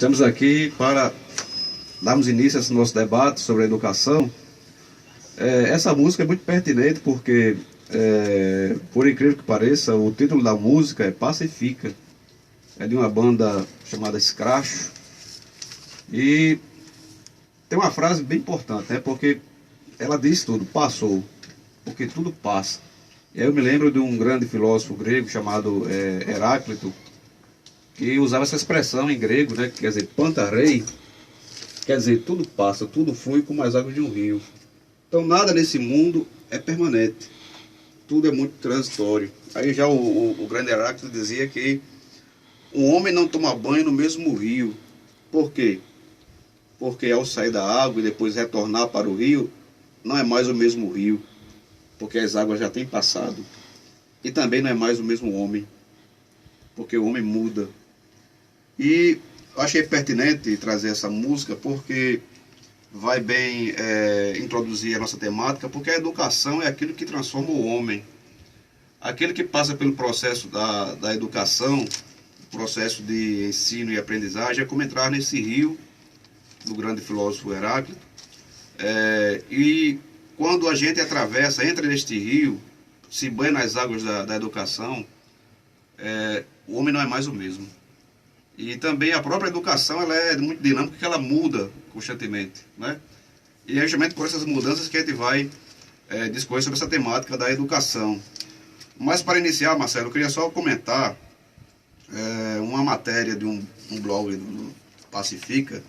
Estamos aqui para darmos início a esse nosso debate sobre a educação. Essa música é muito pertinente porque, por incrível que pareça, o título da música é Pacifica. É de uma banda chamada Scratch. E tem uma frase bem importante, né? Porque ela diz tudo, passou, porque tudo passa. E aí eu me lembro de um grande filósofo grego chamado Heráclito, que usava essa expressão em grego, né? Que quer dizer, pantarei, quer dizer, tudo passa, tudo flui como as águas de um rio. Então nada nesse mundo é permanente, tudo é muito transitório. Aí já o grande Heráclito dizia que um homem não toma banho no mesmo rio. Por quê? Porque ao sair da água e depois retornar para o rio, não é mais o mesmo rio, porque as águas já têm passado. E também não é mais o mesmo homem, porque o homem muda. E eu achei pertinente trazer essa música porque vai bem introduzir a nossa temática, porque a educação é aquilo que transforma o homem. Aquele que passa pelo processo da educação, processo de ensino e aprendizagem, é como entrar nesse rio do grande filósofo Heráclito. E quando a gente atravessa, entra neste rio, se banha nas águas da educação, o homem não é mais o mesmo. E também a própria educação ela é muito dinâmica, porque ela muda constantemente, né? E é justamente por essas mudanças que a gente vai discorrer sobre essa temática da educação. Mas para iniciar, Marcelo, eu queria só comentar uma matéria de um blog do Pacifica,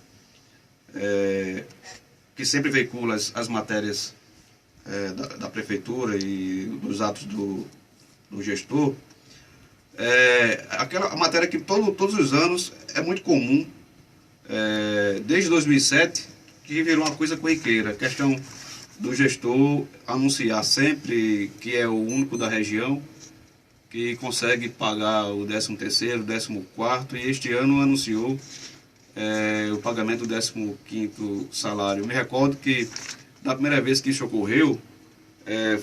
que sempre veicula as matérias da prefeitura e dos atos do gestor. Aquela matéria que todos os anos é muito comum, desde 2007, que virou uma coisa corriqueira, a questão do gestor anunciar sempre que é o único da região que consegue pagar o 13º, 14º, e este ano anunciou o pagamento do 15º salário. Eu me recordo que da primeira vez que isso ocorreu,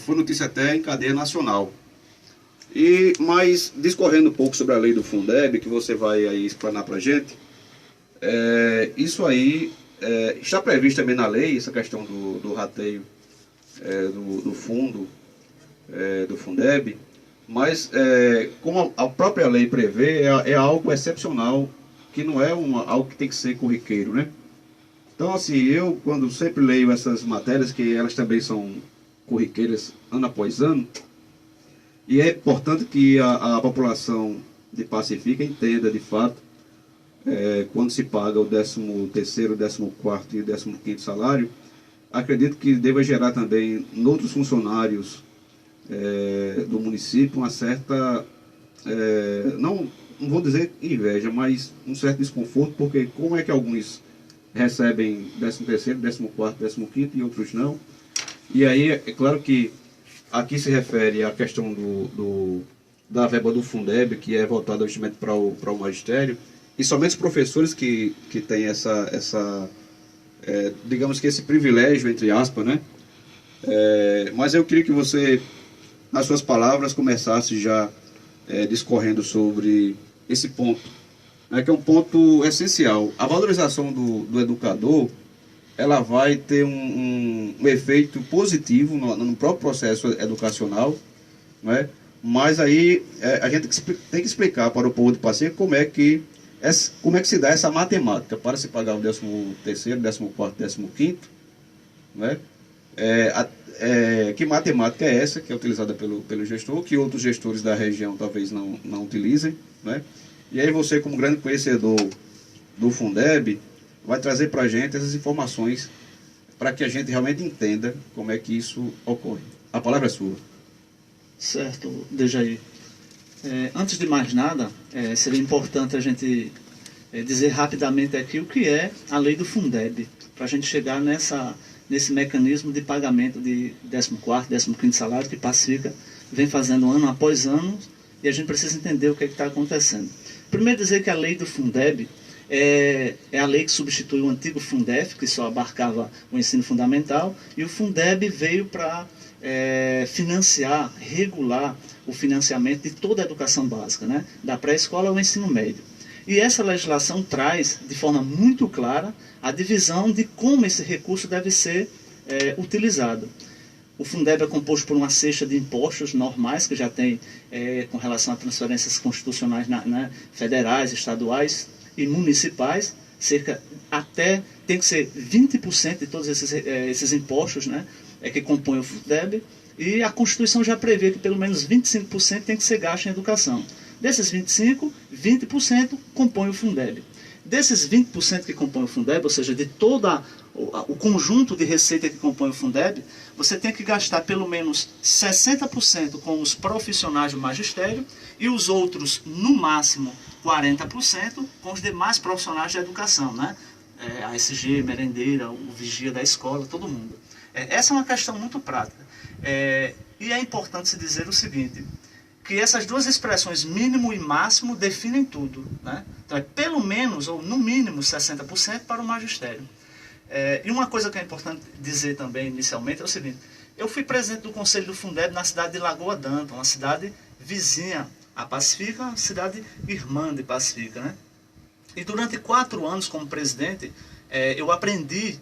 foi notícia até em cadeia nacional. Mas discorrendo um pouco sobre a lei do Fundeb, que você vai aí explanar para a gente, isso aí está previsto também na lei, essa questão do rateio do fundo do Fundeb, mas como a própria lei prevê, é algo excepcional, que não é algo que tem que ser corriqueiro, né? Então, assim, eu quando sempre leio essas matérias, que elas também são corriqueiras ano após ano, e é importante que a população de Pacifica entenda, de fato, quando se paga o 13º, 14º e 15º salário, acredito que deva gerar também, em outros funcionários do município, uma certa, não vou dizer inveja, mas um certo desconforto, porque como é que alguns recebem 13º, 14º, 15º e outros não? E aí, é claro que aqui se refere à questão da verba do Fundeb, que é voltada justamente para o magistério, e somente os professores que têm digamos que esse privilégio, entre aspas, né? Mas eu queria que você, nas suas palavras, começasse já discorrendo sobre esse ponto, né, que é um ponto essencial. A valorização do educador, ela vai ter um efeito positivo no próprio processo educacional, né? Mas aí a gente tem que explicar para o povo de Pacifica como é que se dá essa matemática para se pagar o 13º, 14º, 15º, né? Que matemática é essa que é utilizada pelo gestor, que outros gestores da região talvez não utilizem, né? E aí você, como grande conhecedor do Fundeb, vai trazer para a gente essas informações para que a gente realmente entenda como é que isso ocorre. A palavra é sua. Certo, Dejaí. Antes de mais nada, seria importante a gente dizer rapidamente aqui o que é a lei do Fundeb, para a gente chegar nesse mecanismo de pagamento de 14º, 15º salário que Pacifica vem fazendo ano após ano, e a gente precisa entender o que está acontecendo. Primeiro dizer que a lei do Fundeb é a lei que substitui o antigo Fundef, que só abarcava o ensino fundamental, e o Fundeb veio para financiar, regular o financiamento de toda a educação básica, né? Da pré-escola ao ensino médio. E essa legislação traz, de forma muito clara, a divisão de como esse recurso deve ser utilizado. O Fundeb é composto por uma cesta de impostos normais, que já tem com relação a transferências constitucionais federais, estaduais e municipais, tem que ser 20% de todos esses impostos, né, que compõem o Fundeb, e a Constituição já prevê que pelo menos 25% tem que ser gasto em educação. Desses 25%, 20% compõem o Fundeb. Desses 20% que compõem o Fundeb, ou seja, de todo o conjunto de receita que compõe o Fundeb, você tem que gastar pelo menos 60% com os profissionais do magistério e os outros, no máximo, 40% com os demais profissionais da educação, né? A SG, merendeira, o vigia da escola, todo mundo. Essa é uma questão muito prática. E é importante se dizer o seguinte, que essas duas expressões, mínimo e máximo, definem tudo, né? Então é pelo menos, ou no mínimo, 60% para o magistério. E uma coisa que é importante dizer também, inicialmente, é o seguinte, eu fui presidente do Conselho do Fundeb na cidade de Lagoa d'Anta, uma cidade vizinha a Pacifica, uma cidade irmã de Pacifica, né? E durante 4 anos como presidente, eu aprendi,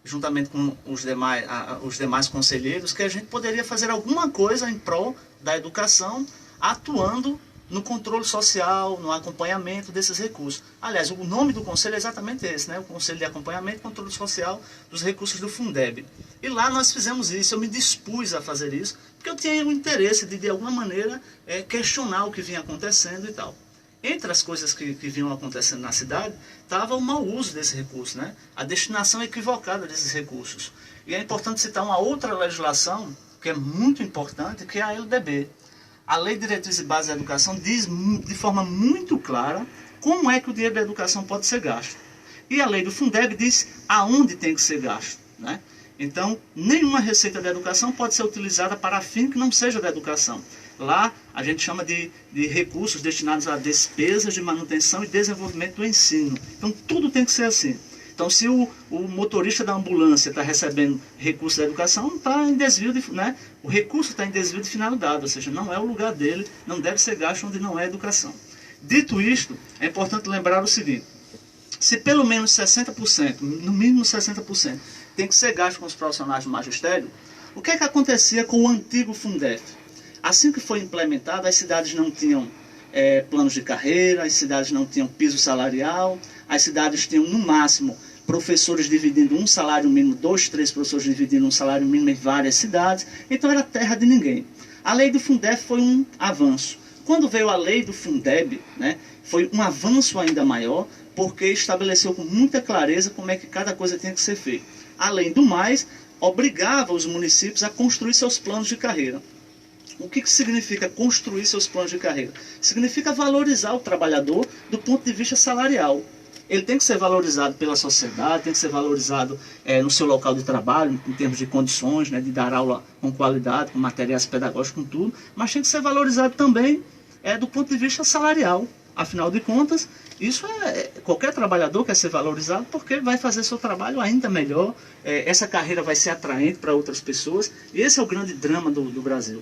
juntamente com os demais conselheiros, que a gente poderia fazer alguma coisa em prol da educação, atuando no controle social, no acompanhamento desses recursos. Aliás, o nome do conselho é exatamente esse, né? O Conselho de Acompanhamento e Controle Social dos Recursos do Fundeb. E lá nós fizemos isso, eu me dispus a fazer isso, porque eu tinha o interesse de alguma maneira, questionar o que vinha acontecendo e tal. Entre as coisas que vinham acontecendo na cidade, estava o mau uso desse recurso, né? A destinação equivocada desses recursos. E é importante citar uma outra legislação, que é muito importante, que é a LDB. A Lei de Diretrizes e Bases da Educação diz de forma muito clara como é que o dinheiro da educação pode ser gasto. E a lei do Fundeb diz aonde tem que ser gasto, né? Então, nenhuma receita da educação pode ser utilizada para fim que não seja da educação. Lá, a gente chama de recursos destinados a despesas de manutenção e desenvolvimento do ensino. Então, tudo tem que ser assim. Então, se o motorista da ambulância está recebendo recurso da educação, está em desvio né? O recurso está em desvio de finalidade, ou seja, não é o lugar dele, não deve ser gasto onde não é educação. Dito isto, é importante lembrar o seguinte, se pelo menos 60%, no mínimo 60%, tem que ser gasto com os profissionais do magistério, o que é que acontecia com o antigo Fundef? Assim que foi implementado, as cidades não tinham planos de carreira, as cidades não tinham piso salarial, as cidades tinham, no máximo, professores dividindo um salário mínimo, 2, 3 professores dividindo um salário mínimo em várias cidades, então era terra de ninguém. A lei do Fundef foi um avanço. Quando veio a lei do Fundeb, né, foi um avanço ainda maior, porque estabeleceu com muita clareza como é que cada coisa tinha que ser feita. Além do mais, obrigava os municípios a construir seus planos de carreira. O que significa construir seus planos de carreira? Significa valorizar o trabalhador do ponto de vista salarial. Ele tem que ser valorizado pela sociedade, tem que ser valorizado no seu local de trabalho, em termos de condições, né, de dar aula com qualidade, com materiais pedagógicos, com tudo, mas tem que ser valorizado também do ponto de vista salarial. Afinal de contas, isso qualquer trabalhador quer ser valorizado porque ele vai fazer seu trabalho ainda melhor, essa carreira vai ser atraente para outras pessoas, e esse é o grande drama do Brasil.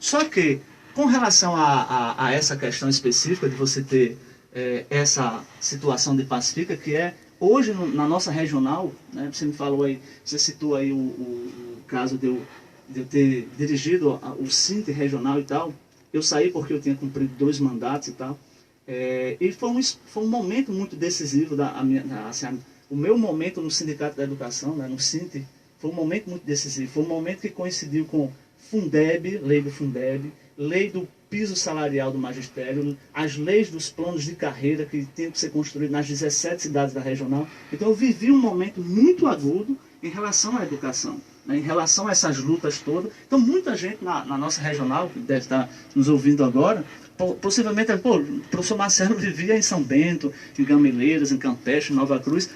Só que, com relação a essa questão específica de você ter essa situação de Pacifica, que hoje na nossa regional, né, você me falou aí, você citou aí o caso de eu ter dirigido o Sinti regional e tal, eu saí porque eu tinha cumprido 2 mandatos e tal, e foi um momento muito decisivo, o meu momento no Sindicato da Educação, né, no Sinti, foi um momento muito decisivo, foi um momento que coincidiu com Fundeb, lei do Fundeb, lei do piso salarial do magistério, as leis dos planos de carreira que tinham que ser construídos nas 17 cidades da regional. Então eu vivi um momento muito agudo em relação à educação, né, em relação a essas lutas todas. Então muita gente na nossa regional, que deve estar nos ouvindo agora, possivelmente, o professor Marcelo vivia em São Bento, em Gameleiras, em Campeche, em Nova Cruz,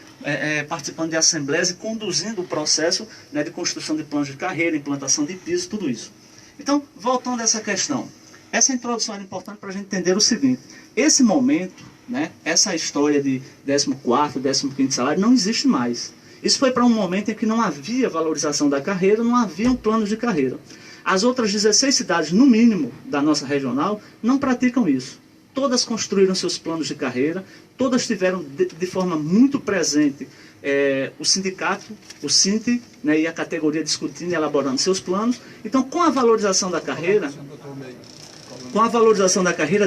participando de assembleias e conduzindo o processo, né, de construção de planos de carreira, implantação de piso, tudo isso. Então, voltando a essa questão, essa introdução era importante para a gente entender o seguinte, esse momento, né, essa história de 14º, 15º salário não existe mais. Isso foi para um momento em que não havia valorização da carreira, não havia um plano de carreira. As outras 16 cidades, no mínimo, da nossa regional, não praticam isso. todas construíram seus planos de carreira, todas tiveram de forma muito presente o sindicato, o Sinti, né, e a categoria discutindo e elaborando seus planos. Então, com a valorização da carreira,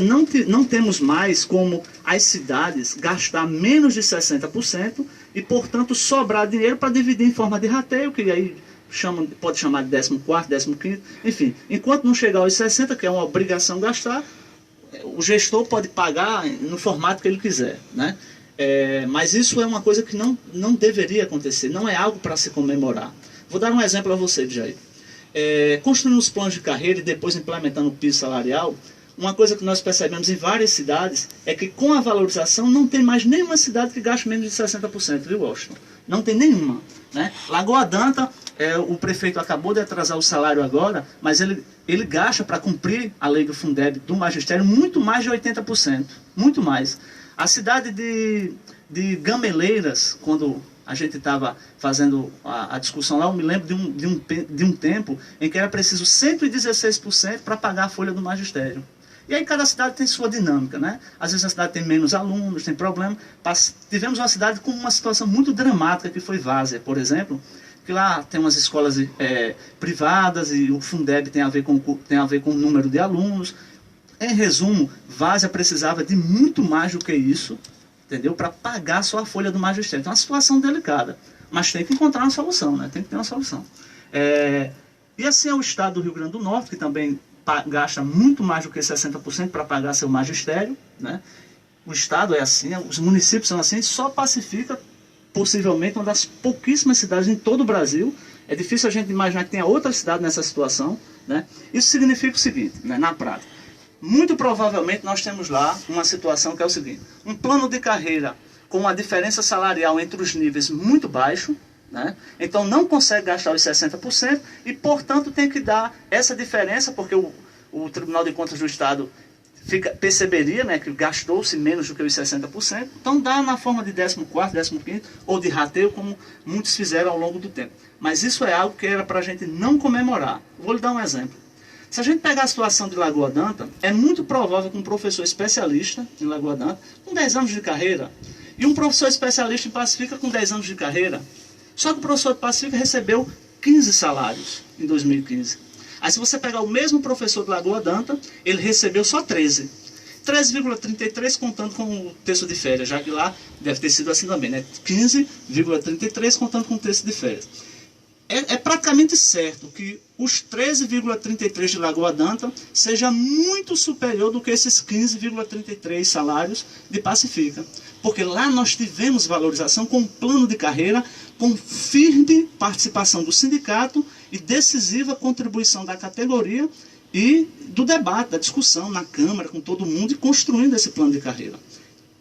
não temos mais como as cidades gastar menos de 60% e, portanto, sobrar dinheiro para dividir em forma de rateio, que aí pode chamar de 14º, 15º, enfim. Enquanto não chegar aos 60%, que é uma obrigação gastar, o gestor pode pagar no formato que ele quiser, né? Mas isso é uma coisa que não deveria acontecer, não é algo para se comemorar. Vou dar um exemplo a você, Jair. Construindo os planos de carreira e depois implementando o piso salarial, uma coisa que nós percebemos em várias cidades é que com a valorização não tem mais nenhuma cidade que gaste menos de 60%, viu, Washington? Não tem nenhuma, né? Lagoa d'Anta, o prefeito acabou de atrasar o salário agora, mas ele gasta para cumprir a lei do Fundeb, do magistério, muito mais de 80%, muito mais. A cidade de Gameleiras, quando a gente estava fazendo a discussão lá, eu me lembro de um tempo em que era preciso 116% para pagar a folha do magistério. E aí cada cidade tem sua dinâmica, né? Às vezes a cidade tem menos alunos, tem problema. Tivemos uma cidade com uma situação muito dramática, que foi Várzea, por exemplo, que lá tem umas escolas privadas e o Fundeb tem a ver com o número de alunos. Em resumo, Várzea precisava de muito mais do que isso, entendeu? Para pagar só a folha do magistério. Então é uma situação delicada, mas tem que encontrar uma solução, né? Tem que ter uma solução. E assim é o estado do Rio Grande do Norte, que também gasta muito mais do que 60% para pagar seu magistério, né? O estado é assim, os municípios são assim, só Pacifica, possivelmente uma das pouquíssimas cidades em todo o Brasil. É difícil a gente imaginar que tenha outra cidade nessa situação, né? Isso significa o seguinte, né, na prática. Muito provavelmente nós temos lá uma situação que é o seguinte: um plano de carreira com uma diferença salarial entre os níveis muito baixo, né? Então não consegue gastar os 60% e, portanto, tem que dar essa diferença, porque o Tribunal de Contas do Estado perceberia, né, que gastou-se menos do que os 60%, então dá na forma de 14º, 15º ou de rateio, como muitos fizeram ao longo do tempo. Mas isso é algo que era para a gente não comemorar. Vou lhe dar um exemplo. Se a gente pegar a situação de Lagoa d'Anta, é muito provável que um professor especialista em Lagoa d'Anta, com 10 anos de carreira, e um professor especialista em Pacifica com 10 anos de carreira, só que o professor de Pacifica recebeu 15 salários em 2015. Aí se você pegar o mesmo professor de Lagoa d'Anta, ele recebeu só 13. 13,33 contando com o terço de férias, já que lá deve ter sido assim também, né? 15,33 contando com o terço de férias. É praticamente certo que os 13,33 de Lagoa d'Anta seja muito superior do que esses 15,33 salários de Pacifica. Porque lá nós tivemos valorização com plano de carreira, com firme participação do sindicato e decisiva contribuição da categoria e do debate, da discussão na Câmara, com todo mundo, e construindo esse plano de carreira.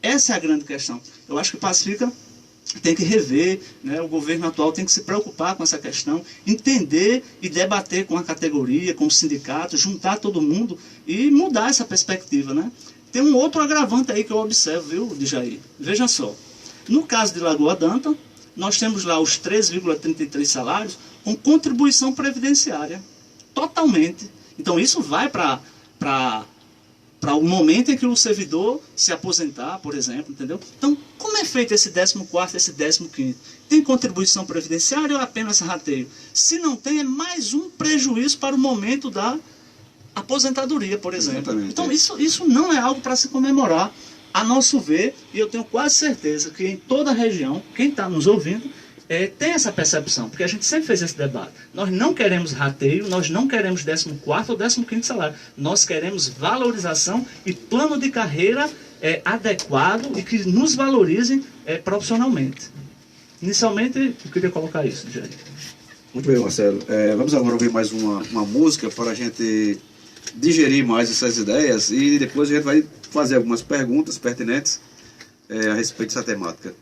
Essa é a grande questão. Eu acho que Pacifica tem que rever, né? O governo atual tem que se preocupar com essa questão, entender e debater com a categoria, com o sindicato, juntar todo mundo e mudar essa perspectiva, né? Tem um outro agravante aí que eu observo, viu, Djair? Veja só, no caso de Lagoa d'Anta, nós temos lá os 13,33 salários com contribuição previdenciária, totalmente. Então isso vai para o momento em que o servidor se aposentar, por exemplo, entendeu? Então, como é feito esse 14º, esse 15º? Tem contribuição previdenciária ou apenas rateio? Se não tem, é mais um prejuízo para o momento da aposentadoria, por exemplo. Exatamente. Então, isso não é algo para se comemorar, a nosso ver, e eu tenho quase certeza que em toda a região, quem está nos ouvindo, tem essa percepção, porque a gente sempre fez esse debate. Nós não queremos rateio, nós não queremos 14º ou 15º salário. Nós queremos valorização e plano de carreira adequado e que nos valorizem profissionalmente. Inicialmente, eu queria colocar isso, Jair. Muito bem, Marcelo. Vamos agora ouvir mais uma música para a gente digerir mais essas ideias e depois a gente vai fazer algumas perguntas pertinentes a respeito dessa temática.